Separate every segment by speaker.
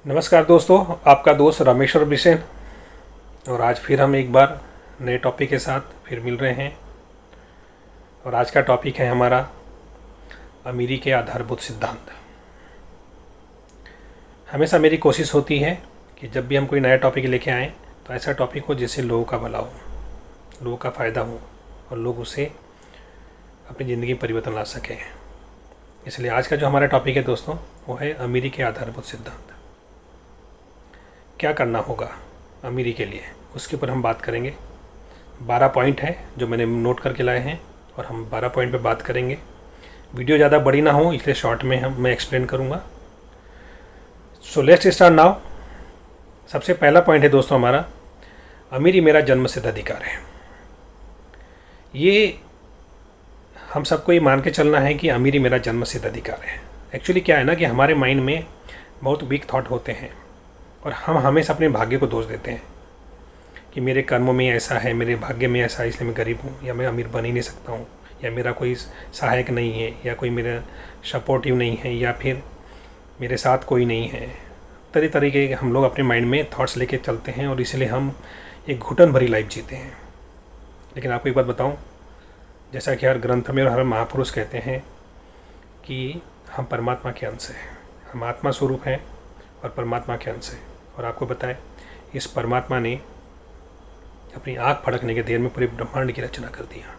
Speaker 1: नमस्कार दोस्तों, आपका दोस्त रामेश्वर बिसेन। और आज फिर हम एक बार नए टॉपिक के साथ फिर मिल रहे हैं। और आज का टॉपिक है हमारा अमीरी के आधारभूत सिद्धांत। हमेशा मेरी कोशिश होती है कि जब भी हम कोई नया टॉपिक लेके आएँ तो ऐसा टॉपिक हो जिससे लोगों का भला हो, लोगों का फ़ायदा हो और लोग उससे अपनी ज़िंदगी में परिवर्तन ला सकें। इसलिए आज का जो हमारा टॉपिक है दोस्तों, वो है अमीरी के आधारभूत सिद्धांत। क्या करना होगा अमीरी के लिए, उसके ऊपर हम बात करेंगे। 12 पॉइंट है जो मैंने नोट करके लाए हैं और हम 12 पॉइंट पे बात करेंगे। वीडियो ज़्यादा बड़ी ना हो इसलिए शॉर्ट में मैं एक्सप्लेन करूँगा। So let's start now. सबसे पहला पॉइंट है दोस्तों हमारा, अमीरी मेरा जन्मसिद्ध अधिकार है। ये हम सबको ये मान के चलना है कि अमीरी मेरा जन्मसिद्ध अधिकार है। एक्चुअली क्या है ना कि हमारे माइंड में बहुत वीक थॉट होते हैं और हम हमेशा अपने भाग्य को दोष देते हैं कि मेरे कर्मों में ऐसा है, मेरे भाग्य में ऐसा है, इसलिए मैं गरीब हूँ, या मैं अमीर बन ही नहीं सकता हूँ, या मेरा कोई सहायक नहीं है, या कोई मेरा सपोर्टिव नहीं है, या फिर मेरे साथ कोई नहीं है। तरह तरीके के हम लोग अपने माइंड में थॉट्स लेके चलते हैं और इसलिए हम एक घुटन भरी लाइफ जीते हैं। लेकिन आपको एक बात बताऊँ, जैसा कि हर ग्रंथ में और हर महापुरुष कहते हैं कि हम परमात्मा के अंश हैं, हम आत्मा स्वरूप हैं और परमात्मा के अंश है। और आपको बताएं, इस परमात्मा ने अपनी आँख फड़कने के देर में पूरे ब्रह्मांड की रचना कर दिया।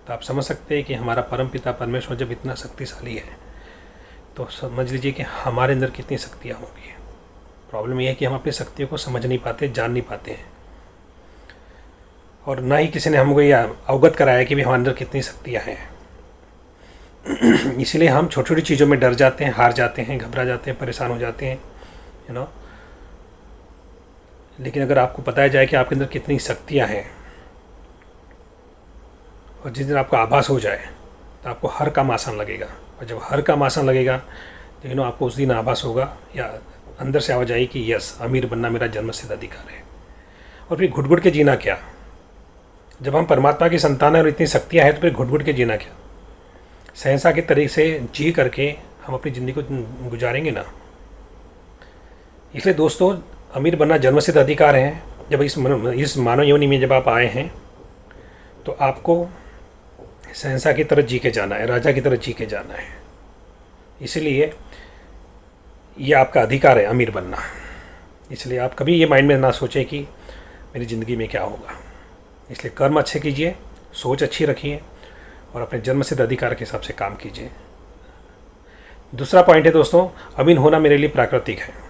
Speaker 1: तो आप समझ सकते हैं कि हमारा परम पिता परमेश्वर जब इतना शक्तिशाली है तो समझ लीजिए कि हमारे अंदर कितनी शक्तियाँ होंगी। प्रॉब्लम यह है कि हम अपनी शक्तियों को समझ नहीं पाते, जान नहीं पाते हैं, और ना ही किसी ने हमको यह अवगत कराया कि भी हमारे अंदर कितनी शक्तियाँ हैं। इसलिए हम छोटी छोटी चीज़ों में डर जाते हैं, हार जाते हैं, घबरा जाते हैं, परेशान हो जाते हैं, यू नो। लेकिन अगर आपको बताया जाए कि आपके अंदर कितनी शक्तियाँ हैं और जिस दिन आपको आभास हो जाए तो आपको हर काम आसान लगेगा। और जब हर काम आसान लगेगा तो आपको उस दिन आभास होगा या अंदर से आवाज़ आई कि यस, अमीर बनना मेरा जन्मसिद्ध अधिकार है। और फिर घुट घुट के जीना क्या? जब हम परमात्मा की संतान है और इतनी शक्तियाँ हैं तो फिर घुट घुट के जीना क्या? सहसा के तरीके से जी करके हम अपनी ज़िंदगी को गुजारेंगे ना। इसलिए दोस्तों, अमीर बनना जन्मसिद्ध अधिकार है। जब इस मानव योनि में जब आप आए हैं तो आपको सहसा की तरह जी के जाना है, राजा की तरह जी के जाना है। इसलिए ये आपका अधिकार है अमीर बनना। इसलिए आप कभी ये माइंड में ना सोचें कि मेरी ज़िंदगी में क्या होगा। इसलिए कर्म अच्छे कीजिए, सोच अच्छी रखिए और अपने जन्मसिद्ध अधिकार के हिसाब से काम कीजिए। दूसरा पॉइंट है दोस्तों, अमीर होना मेरे लिए प्राकृतिक है।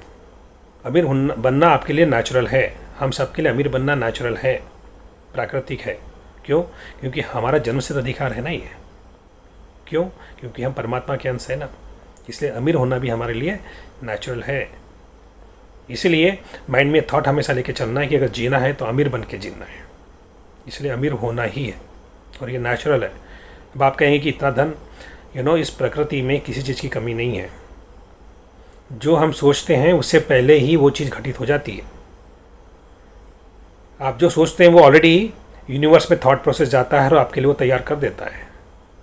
Speaker 1: अमीर बनना आपके लिए नेचुरल है। हम सबके लिए अमीर बनना नेचुरल है, प्राकृतिक है। क्यों? क्योंकि हमारा जन्मसिद्ध अधिकार है ना ये। क्यों? क्योंकि हम परमात्मा के अंश है ना। इसलिए अमीर होना भी हमारे लिए नेचुरल है। इसीलिए माइंड में थॉट हमेशा लेके चलना है कि अगर जीना है तो अमीर बन के जीना है। इसलिए अमीर होना ही है और ये नेचुरल है। अब आप कहेंगे कि इतना धन, इस प्रकृति में किसी चीज़ की कमी नहीं है। जो हम सोचते हैं उससे पहले ही वो चीज़ घटित हो जाती है। आप जो सोचते हैं वो ऑलरेडी यूनिवर्स में थॉट प्रोसेस जाता है और आपके लिए वो तैयार कर देता है।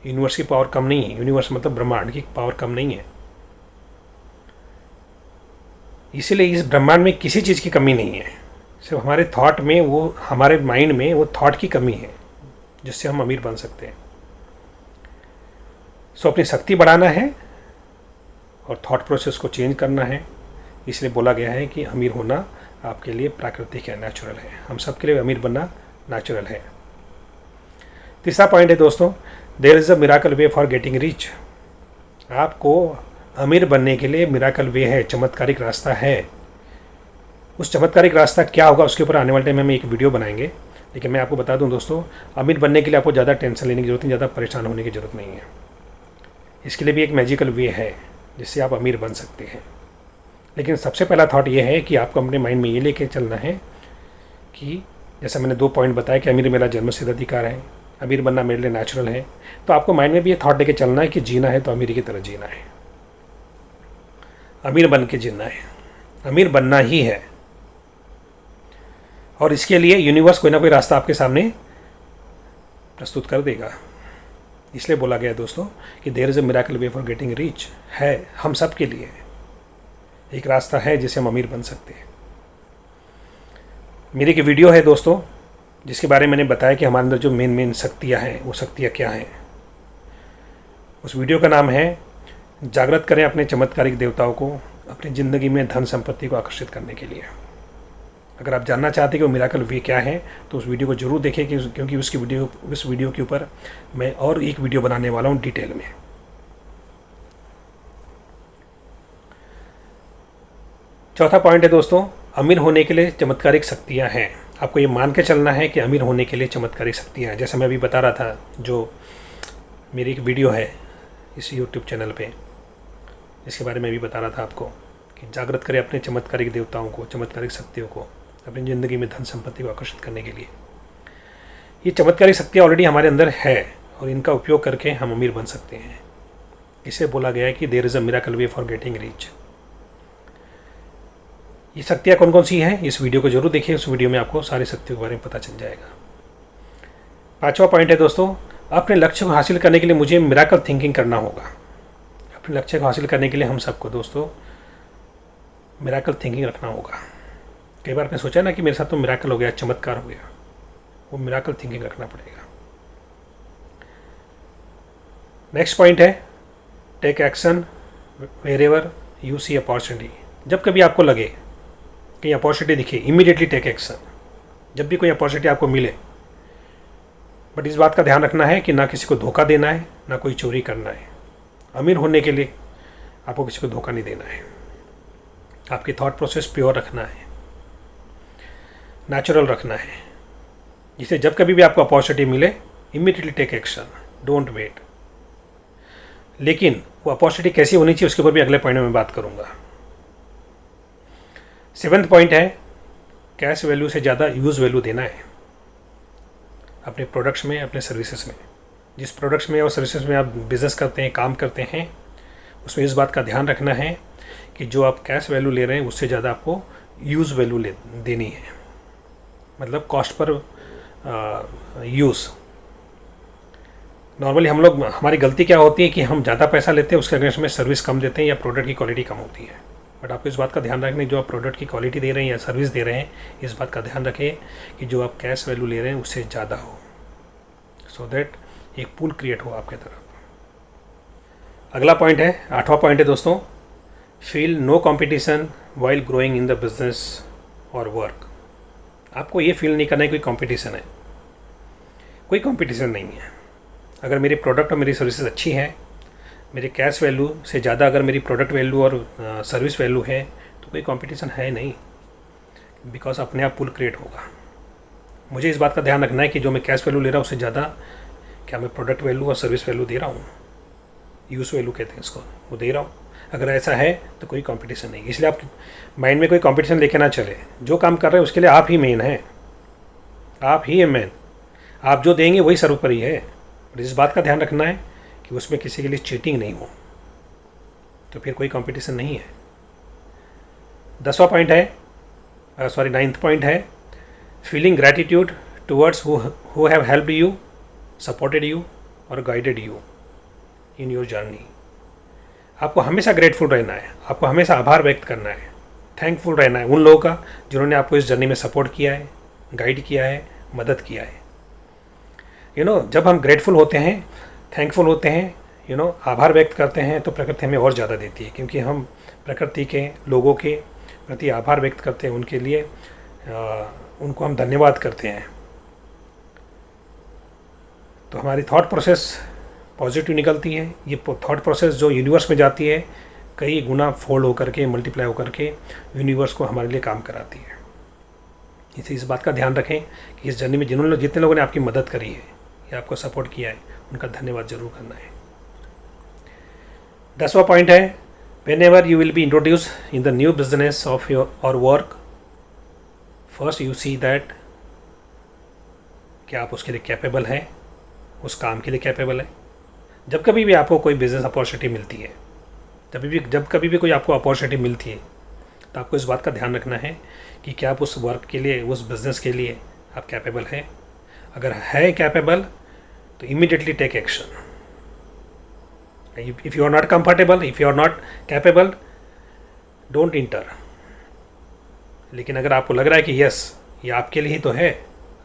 Speaker 1: यूनिवर्स की पावर कम नहीं है। यूनिवर्स मतलब ब्रह्मांड की पावर कम नहीं है। इसीलिए इस ब्रह्मांड में किसी चीज़ की कमी नहीं है। सिर्फ हमारे थॉट में, वो हमारे माइंड में वो थॉट की कमी है जिससे हम अमीर बन सकते हैं। सो अपनी शक्ति बढ़ाना है और थॉट प्रोसेस को चेंज करना है। इसलिए बोला गया है कि अमीर होना आपके लिए प्राकृतिक है, नेचुरल है। हम सबके लिए अमीर बनना नेचुरल है। तीसरा पॉइंट है दोस्तों, there is a miracle way for getting rich. आपको अमीर बनने के लिए मिराकल वे है, चमत्कारिक रास्ता है। उस चमत्कारिक रास्ता क्या होगा उसके ऊपर आने वाले टाइम में हम एक वीडियो बनाएंगे। लेकिन मैं आपको बता दूं दोस्तों, अमीर बनने के लिए आपको ज़्यादा टेंशन लेने की जरूरत नहीं, ज़्यादा परेशान होने की ज़रूरत नहीं है। इसके लिए भी एक मैजिकल वे है जिससे आप अमीर बन सकते हैं। लेकिन सबसे पहला थॉट ये है कि आपको अपने माइंड में ये लेके चलना है कि जैसा मैंने 2 पॉइंट बताया कि अमीर मेरा जन्मसिद्ध अधिकार है, अमीर बनना मेरे लिए नेचुरल है। तो आपको माइंड में भी ये थॉट लेके चलना है कि जीना है तो अमीर की तरह जीना है, अमीर बन के जीना है, अमीर बनना ही है। और इसके लिए यूनिवर्स कोई ना कोई रास्ता आपके सामने प्रस्तुत कर देगा। इसलिए बोला गया दोस्तों कि there is a miracle way for getting rich है, हम सब के लिए। एक रास्ता है जिससे हम अमीर बन सकते हैं। मेरी एक वीडियो है दोस्तों जिसके बारे में मैंने बताया कि हमारे अंदर जो मेन शक्तियाँ हैं वो शक्तियाँ क्या हैं। उस वीडियो का नाम है जागृत करें अपने चमत्कारिक देवताओं को अपनी ज़िंदगी में धन संपत्ति को आकर्षित करने के लिए। अगर आप जानना चाहते हैं कि वो मिराकल वे क्या है तो उस वीडियो को ज़रूर देखें क्योंकि उस वीडियो के ऊपर मैं और एक वीडियो बनाने वाला हूँ डिटेल में। चौथा पॉइंट है दोस्तों, अमीर होने के लिए चमत्कारिक शक्तियाँ हैं। आपको ये मान के चलना है कि अमीर होने के लिए चमत्कारिक शक्तियाँ हैं। जैसे मैं अभी बता रहा था, जो मेरी एक वीडियो है इस YouTube चैनल पे, इसके बारे में भी बता रहा था आपको कि जागृत करें अपने चमत्कारिक देवताओं को, चमत्कारिक शक्तियों को अपनी ज़िंदगी में धन संपत्ति को आकर्षित करने के लिए। ये चमत्कारिक शक्तियाँ ऑलरेडी हमारे अंदर है और इनका उपयोग करके हम अमीर बन सकते हैं। इसे बोला गया है कि there is a miracle way for getting rich. ये शक्तियाँ कौन कौन सी हैं, इस वीडियो को जरूर देखिए। उस वीडियो में आपको सारी शक्तियों के बारे में पता चल जाएगा। पांचवा पॉइंट है दोस्तों, अपने लक्ष्य को हासिल करने के लिए मुझे मिराकल थिंकिंग करना होगा। अपने लक्ष्य को हासिल करने के लिए हम सबको दोस्तों मिराकल थिंकिंग रखना होगा। कई बार आपने सोचा ना कि मेरे साथ तो मिराकल हो गया, चमत्कार हो गया, वो मिराकल थिंकिंग रखना पड़ेगा। नेक्स्ट पॉइंट है take action wherever you see opportunity. जब कभी आपको लगे कहीं अपॉर्चुनिटी दिखे, इमीडिएटली टेक एक्शन। जब भी कोई अपॉर्चुनिटी आपको मिले, बट इस बात का ध्यान रखना है कि ना किसी को धोखा देना है, ना कोई चोरी करना है। अमीर होने के लिए आपको किसी को धोखा नहीं देना है। आपकी थॉट प्रोसेस प्योर रखना है, नेचुरल रखना है, जिससे जब कभी भी आपको अपॉर्चुनिटी मिले immediately take action, don't wait. लेकिन वो अपॉर्चुनिटी कैसी होनी चाहिए उसके ऊपर भी अगले पॉइंट में मैं बात करूँगा। 7वां पॉइंट है कैश वैल्यू से ज़्यादा यूज़ वैल्यू देना है अपने प्रोडक्ट्स में, अपने सर्विसेज में। जिस प्रोडक्ट्स में और सर्विसेज में आप बिज़नेस करते हैं, काम करते हैं, उसमें इस बात का ध्यान रखना है कि जो आप कैश वैल्यू ले रहे हैं उससे ज़्यादा आपको यूज़ वैल्यू देनी है। मतलब कॉस्ट पर यूज़। नॉर्मली हम लोग, हमारी गलती क्या होती है कि हम ज़्यादा पैसा लेते हैं, उसके अगेंस्ट में सर्विस कम देते हैं या प्रोडक्ट की क्वालिटी कम होती है। बट आपको इस बात का ध्यान रखना है जो आप प्रोडक्ट की क्वालिटी दे रहे हैं या सर्विस दे रहे हैं, इस बात का ध्यान रखें कि जो आप कैश वैल्यू ले रहे हैं उससे ज़्यादा हो, सो दैट एक पूल क्रिएट हो आपके तरफ। अगला पॉइंट है, 8वां पॉइंट है दोस्तों, feel no competition while growing in the business और वर्क। आपको ये फील नहीं करना है कोई कंपटीशन है, कोई कंपटीशन नहीं है। अगर मेरी प्रोडक्ट और मेरी सर्विसेज अच्छी हैं, मेरे कैश वैल्यू से ज़्यादा अगर मेरी प्रोडक्ट वैल्यू और सर्विस वैल्यू है तो कोई कंपटीशन है नहीं, बिकॉज अपने आप पुल क्रिएट होगा। मुझे इस बात का ध्यान रखना है कि जो मैं कैश वैल्यू ले रहा हूँ उससे ज़्यादा क्या मैं प्रोडक्ट वैल्यू और सर्विस वैल्यू दे रहा हूँ, यूज़ वैल्यू कहते हैं इसको, वो दे रहा हूँ। अगर ऐसा है तो कोई कंपटीशन नहीं। इसलिए आप माइंड में कोई कंपटीशन लेके ना चले। जो काम कर रहे हैं उसके लिए आप ही मेन हैं, आप ही है मेन। आप जो देंगे वही सर्वोपरि है। और इस बात का ध्यान रखना है कि उसमें किसी के लिए चीटिंग नहीं हो, तो फिर कोई कंपटीशन नहीं है। 10वां पॉइंट है, 9th पॉइंट है, feeling gratitude towards who have helped you, supported you और guided you in your journey. आपको हमेशा ग्रेटफुल रहना है, आपको हमेशा आभार व्यक्त करना है, थैंकफुल रहना है उन लोगों का जिन्होंने आपको इस जर्नी में सपोर्ट किया है, गाइड किया है, मदद किया है। जब हम ग्रेटफुल होते हैं, थैंकफुल होते हैं, आभार व्यक्त करते हैं, तो प्रकृति हमें और ज़्यादा देती है, क्योंकि हम प्रकृति के लोगों के प्रति आभार व्यक्त करते हैं, उनके लिए उनको हम धन्यवाद करते हैं। तो हमारी थॉट प्रोसेस पॉजिटिव निकलती है। ये थॉट प्रोसेस जो यूनिवर्स में जाती है कई गुना फोल्ड होकर के, मल्टीप्लाई होकर के यूनिवर्स को हमारे लिए काम कराती है। इसे इस बात का ध्यान रखें कि इस जर्नी में जितने लोगों ने आपकी मदद करी है या आपको सपोर्ट किया है, उनका धन्यवाद जरूर करना है। 10वां पॉइंट है, whenever you will be introduce in the new business of your or work, first you see that क्या आप उसके लिए कैपेबल हैं, उस काम के लिए कैपेबल है। जब कभी भी आपको कोई बिजनेस अपॉर्चुनिटी मिलती है, जब कभी भी कोई आपको अपॉर्चुनिटी मिलती है, तो आपको इस बात का ध्यान रखना है कि क्या आप उस वर्क के लिए, उस बिज़नेस के लिए आप कैपेबल हैं। अगर है कैपेबल तो immediately take action. If you are not comfortable, if you are not capable, don't enter. लेकिन अगर आपको लग रहा है कि यस ये आपके लिए ही तो है,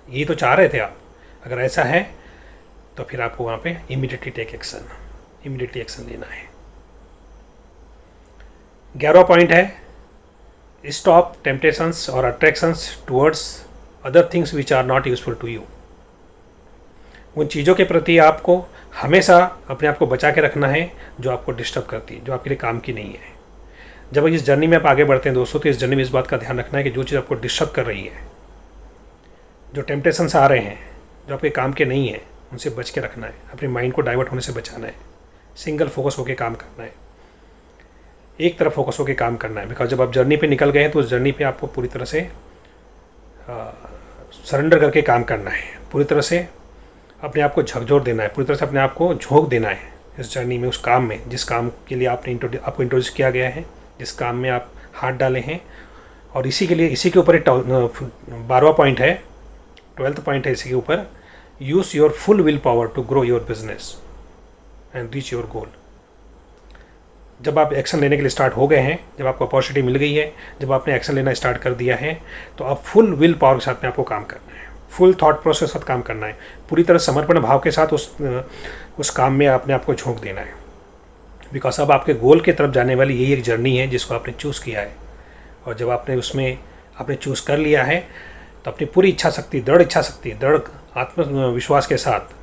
Speaker 1: यही तो चाह रहे थे आप, अगर ऐसा है तो फिर आपको वहाँ पे immediately take action, immediately action लेना है। 11वां पॉइंट है स्टॉप टेम्पटेशंस और attractions towards other things which are not useful to you. उन चीज़ों के प्रति आपको हमेशा अपने आप को बचा के रखना है जो आपको डिस्टर्ब करती है, जो आपके लिए काम की नहीं है। जब इस जर्नी में आप आगे बढ़ते हैं दोस्तों, तो इस जर्नी में इस बात का ध्यान रखना है कि जो चीज़ आपको डिस्टर्ब कर रही है, जो टेम्पटेशंस आ रहे हैं जो आपके काम के नहीं है, उनसे बच के रखना है, अपने माइंड को डाइवर्ट होने से बचाना है, सिंगल फोकस होकर काम करना है, एक तरफ फोकस होकर काम करना है। बिकॉज जब आप जर्नी पे निकल गए हैं तो उस जर्नी पे आपको पूरी तरह से सरेंडर करके काम करना है, पूरी तरह से अपने आप को झकझोर देना है, पूरी तरह से अपने आप को झोंक देना है इस जर्नी में, उस काम में जिस काम के लिए आपको इंट्रोड्यूस किया गया है, जिस काम में आप हाथ डाले हैं। और इसी के लिए, इसी के ऊपर 12वां पॉइंट है, 12th पॉइंट है इसी के ऊपर, use your full will power to grow your business and reach your goal. जब आप एक्शन लेने के लिए स्टार्ट हो गए हैं, जब आपको अपॉर्चुनिटी मिल गई है, जब आपने एक्शन लेना स्टार्ट कर दिया है, तो आप फुल विल पावर के साथ में आपको काम करना है, फुल थॉट प्रोसेस के साथ काम करना है, पूरी तरह समर्पण भाव के साथ उस काम में अपने आप को झोंक देना है। बिकॉज अब आपके गोल की तरफ जाने वाली यही एक जर्नी है जिसको आपने चूज़ किया है। और जब आपने उसमें आपने चूज़ कर लिया है तो अपनी पूरी इच्छा शक्ति, दृढ़ इच्छा शक्ति, दृढ़ आत्मविश्वास के साथ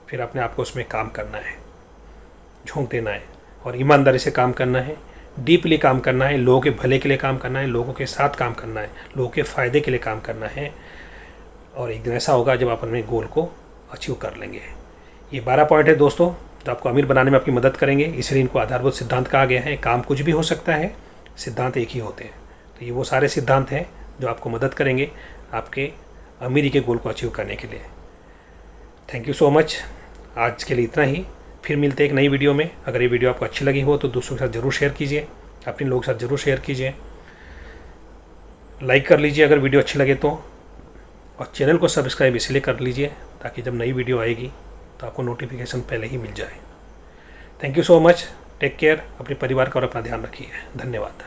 Speaker 1: फिर अपने आप को उसमें काम करना है, झोंक देना है और ईमानदारी से काम करना है, डीपली काम करना है, लोगों के भले के लिए काम करना है, लोगों के साथ काम करना है, लोगों के फ़ायदे के लिए काम करना है। और एक दिन ऐसा होगा जब आप अपने गोल को अचीव कर लेंगे। ये 12 पॉइंट है दोस्तों जो आपको अमीर बनाने में आपकी मदद करेंगे, इसलिए इनको आधारभूत सिद्धांत कहा गया है। काम कुछ भी हो सकता है, सिद्धांत एक ही होते हैं। तो ये वो सारे सिद्धांत हैं जो आपको मदद करेंगे आपके अमीरी के गोल को अचीव करने के लिए। Thank you so much. आज के लिए इतना ही, फिर मिलते हैं एक नई वीडियो में। अगर ये वीडियो आपको अच्छी लगी हो तो दोस्तों के साथ ज़रूर शेयर कीजिए, अपने लोगों के साथ ज़रूर शेयर कीजिए, लाइक कर लीजिए अगर वीडियो अच्छी लगे तो, और चैनल को सब्सक्राइब इसलिए कर लीजिए ताकि जब नई वीडियो आएगी तो आपको नोटिफिकेशन पहले ही मिल जाए। Thank you so much. Take care. अपने परिवार का और अपना ध्यान रखिए। धन्यवाद।